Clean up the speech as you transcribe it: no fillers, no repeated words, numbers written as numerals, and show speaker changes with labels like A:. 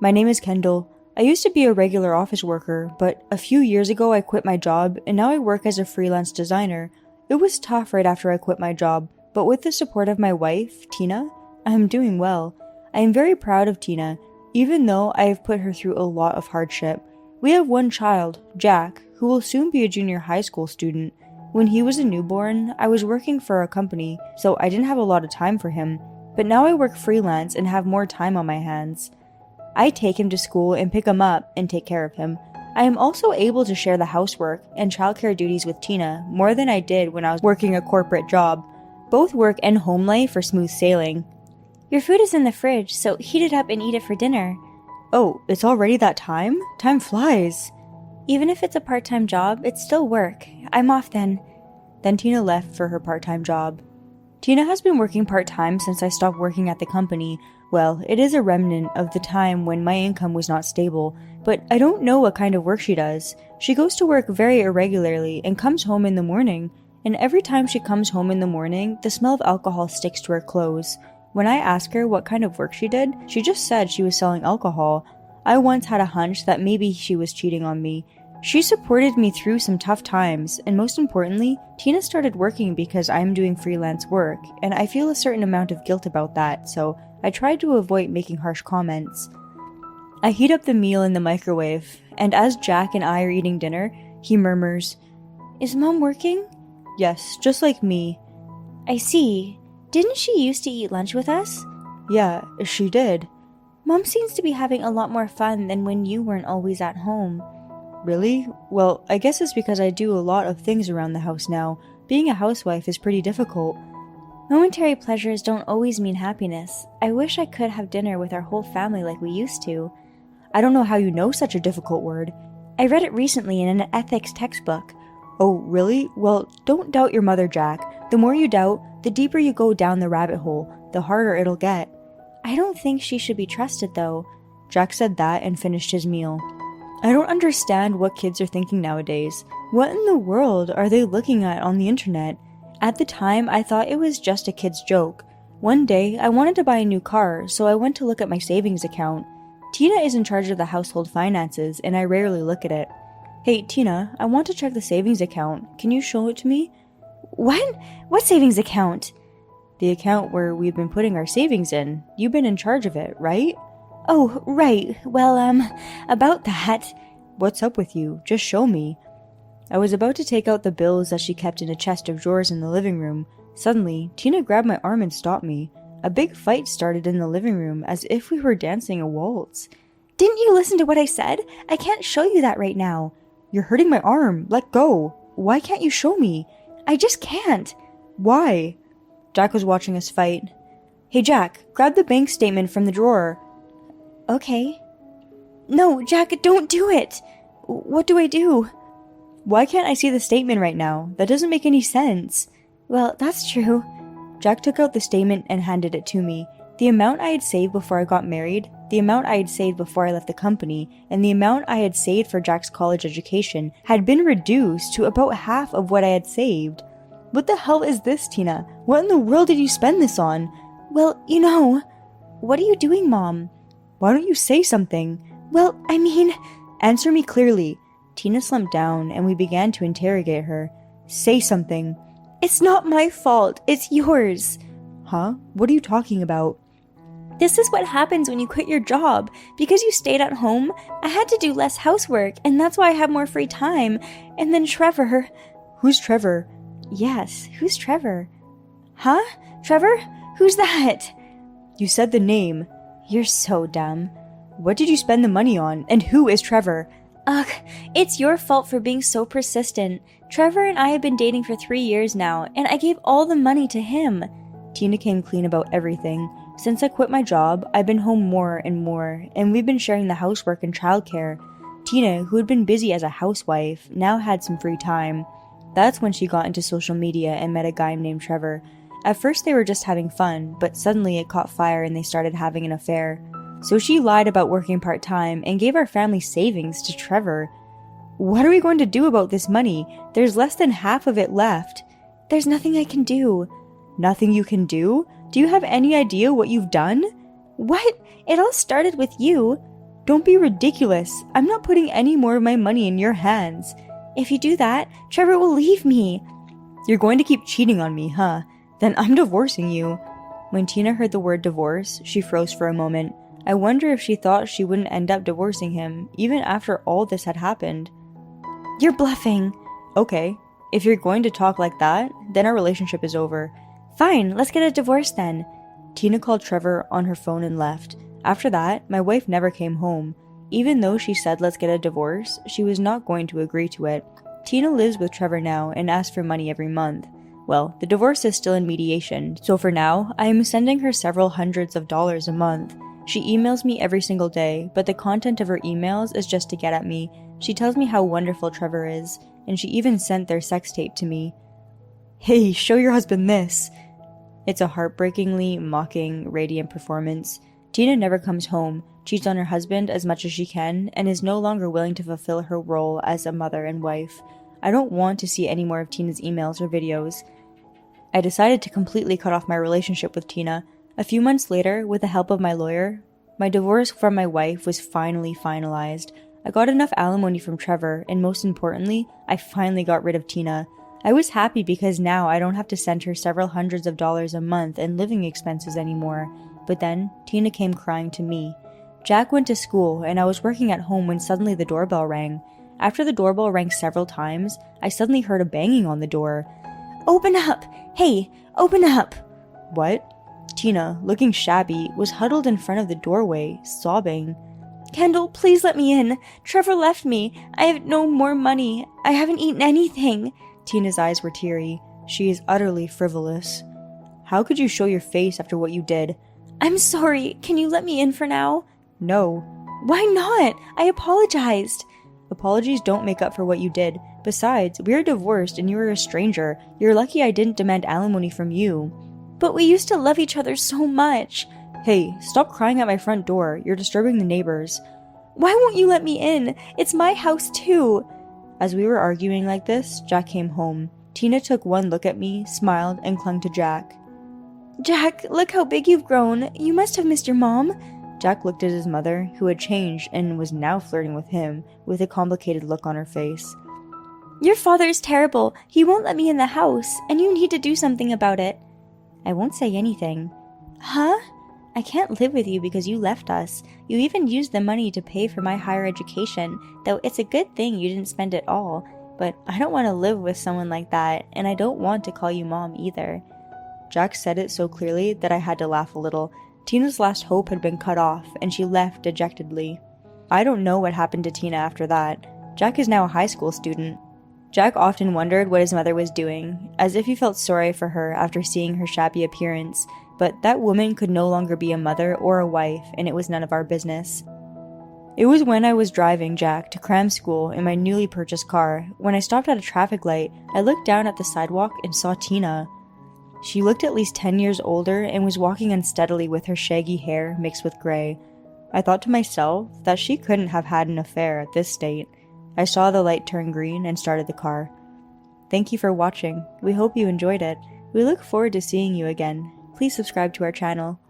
A: My name is Kendall. I used to be a regular office worker, but a few years ago I quit my job and now I work as a freelance designer. It was tough right after I quit my job, but with the support of my wife, Tina, I am doing well. I am very proud of Tina, even though I have put her through a lot of hardship. We have one child, Jack, who will soon be a junior high school student. When he was a newborn, I was working for a company, so I didn't have a lot of time for him, but now I work freelance and have more time on my hands. I take him to school and pick him up and take care of him. I am also able to share the housework and childcare duties with Tina more than I did when I was working a corporate job. Both work and home life are smooth sailing.
B: Your food is in the fridge, so heat it up and eat it for dinner.
A: Oh, it's already that time? Time flies.
B: Even if it's a part-time job, it's still work. I'm off then.
A: Then Tina left for her part-time job. Tina has been working part-time since I stopped working at the company. Well, it is a remnant of the time when my income was not stable, but I don't know what kind of work she does. She goes to work very irregularly and comes home in the morning, and every time she comes home in the morning, the smell of alcohol sticks to her clothes. When I asked her what kind of work she did, she just said she was selling alcohol. I once had a hunch that maybe she was cheating on me. She supported me through some tough times, and most importantly, Tina started working because I am doing freelance work, and I feel a certain amount of guilt about that, so I tried to avoid making harsh comments. I heat up the meal in the microwave, and as Jack and I are eating dinner, he murmurs,
B: "Is Mom working?"
A: "Yes, just like me."
B: "I see. Didn't she used to eat lunch with us?"
A: "Yeah, she did."
B: "Mom seems to be having a lot more fun than when you weren't always at home."
A: "Really? Well, I guess it's because I do a lot of things around the house now. Being a housewife is pretty difficult."
B: "Momentary pleasures don't always mean happiness. I wish I could have dinner with our whole family like we used to."
A: "I don't know how you know such a difficult word."
B: "I read it recently in an ethics textbook."
A: "Oh, really? Well, don't doubt your mother, Jack. The more you doubt, the deeper you go down the rabbit hole, the harder it'll get."
B: "I don't think she should be trusted, though."
A: Jack said that and finished his meal. I don't understand what kids are thinking nowadays. What in the world are they looking at on the internet? At the time, I thought it was just a kid's joke. One day, I wanted to buy a new car, so I went to look at my savings account. Tina is in charge of the household finances, and I rarely look at it. "Hey, Tina, I want to check the savings account. Can you show it to me?"
B: "What? What savings account?"
A: "The account where we've been putting our savings in. You've been in charge of it, right?"
B: "Oh, right. Well, about that."
A: "What's up with you? Just show me." I was about to take out the bills that she kept in a chest of drawers in the living room. Suddenly, Tina grabbed my arm and stopped me. A big fight started in the living room as if we were dancing a waltz.
B: "Didn't you listen to what I said? I can't show you that right now."
A: "You're hurting my arm. Let go. Why can't you show me?"
B: "I just can't."
A: "Why?" Jack was watching us fight. "Hey, Jack, grab the bank statement from the drawer."
B: "Okay." "No, Jack, don't do it."
A: "What do I do?" "Why can't I see the statement right now? That doesn't make any sense."
B: "Well, that's true."
A: Jack took out the statement and handed it to me. The amount I had saved before I got married, the amount I had saved before I left the company, and the amount I had saved for Jack's college education had been reduced to about half of what I had saved. "What the hell is this, Tina? What in the world did you spend this on?"
B: "Well, What are you doing, Mom?"
A: "Why don't you say something?"
B: "Well,
A: Answer me clearly." Tina slumped down and we began to interrogate her. "Say something."
B: "It's not my fault. It's yours."
A: "Huh? What are you talking about?"
B: "This is what happens when you quit your job. Because you stayed at home, I had to do less housework, and that's why I have more free time. And then Trevor."
A: "Who's Trevor?"
B: "Yes, who's Trevor?" "Huh? Trevor? Who's that?"
A: "You said the name."
B: "You're so dumb."
A: "What did you spend the money on? And who is Trevor?"
B: Ugh, it's your fault for being so persistent. Trevor and I have been dating for 3 years now, and I gave all the money to him."
A: Tina came clean about everything. Since I quit my job, I've been home more and more, and we've been sharing the housework and childcare. Tina, who had been busy as a housewife, now had some free time. That's when she got into social media and met a guy named Trevor. At first they were just having fun, but suddenly it caught fire and they started having an affair. So she lied about working part-time and gave our family savings to Trevor. "What are we going to do about this money? There's less than half of it left."
B: "There's nothing I can do."
A: "Nothing you can do? Do you have any idea what you've done?"
B: "What? It all started with you."
A: Don't be ridiculous. I'm not putting any more of my money in your hands.
B: If you do that, Trevor will leave me.
A: You're going to keep cheating on me, huh? Then I'm divorcing you. When Tina heard the word divorce, she froze for a moment. I wonder if she thought she wouldn't end up divorcing him, even after all this had happened.
B: You're bluffing.
A: Okay, if you're going to talk like that, then our relationship is over.
B: Fine, let's get a divorce then.
A: Tina called Trevor on her phone and left. After that, my wife never came home. Even though she said let's get a divorce, she was not going to agree to it. Tina lives with Trevor now and asks for money every month. Well, the divorce is still in mediation, so for now, I am sending her several hundreds of dollars a month. She emails me every single day, but the content of her emails is just to get at me. She tells me how wonderful Trevor is, and she even sent their sex tape to me. Hey, show your husband this! It's a heartbreakingly mocking, radiant performance. Tina never comes home, cheats on her husband as much as she can, and is no longer willing to fulfill her role as a mother and wife. I don't want to see any more of Tina's emails or videos. I decided to completely cut off my relationship with Tina. A few months later, with the help of my lawyer, my divorce from my wife was finally finalized. I got enough alimony from Trevor, and most importantly, I finally got rid of Tina. I was happy because now I don't have to send her several hundreds of dollars a month in living expenses anymore. But then, Tina came crying to me. Jack went to school, and I was working at home when suddenly the doorbell rang. After the doorbell rang several times, I suddenly heard a banging on the door.
B: Open up! Hey, open up!
A: What? Tina, looking shabby, was huddled in front of the doorway, sobbing.
B: Kendall, please let me in. Trevor left me. I have no more money. I haven't eaten anything.
A: Tina's eyes were teary. She is utterly frivolous. How could you show your face after what you did?
B: I'm sorry. Can you let me in for now?
A: No.
B: Why not? I apologized.
A: Apologies don't make up for what you did. Besides, we are divorced and you are a stranger. You're lucky I didn't demand alimony from you.
B: But we used to love each other so much.
A: Hey, stop crying at my front door. You're disturbing the neighbors.
B: Why won't you let me in? It's my house too.
A: As we were arguing like this, Jack came home. Tina took one look at me, smiled, and clung to Jack.
B: Jack, look how big you've grown. You must have missed your mom.
A: Jack looked at his mother, who had changed and was now flirting with him, with a complicated look on her face.
B: Your father's terrible. He won't let me in the house, and you need to do something about it.
A: I won't say anything.
B: Huh?
A: I can't live with you because you left us. You even used the money to pay for my higher education, though it's a good thing you didn't spend it all. But I don't want to live with someone like that, and I don't want to call you mom either. Jack said it so clearly that I had to laugh a little. Tina's last hope had been cut off, and she left dejectedly. I don't know what happened to Tina after that. Jack is now a high school student. Jack often wondered what his mother was doing, as if he felt sorry for her after seeing her shabby appearance, but that woman could no longer be a mother or a wife, and it was none of our business. It was when I was driving Jack to cram school in my newly purchased car. When I stopped at a traffic light, I looked down at the sidewalk and saw Tina. She looked at least 10 years older and was walking unsteadily with her shaggy hair mixed with gray. I thought to myself that she couldn't have had an affair at this state. I saw the light turn green and started the car. Thank you for watching. We hope you enjoyed it. We look forward to seeing you again. Please subscribe to our channel.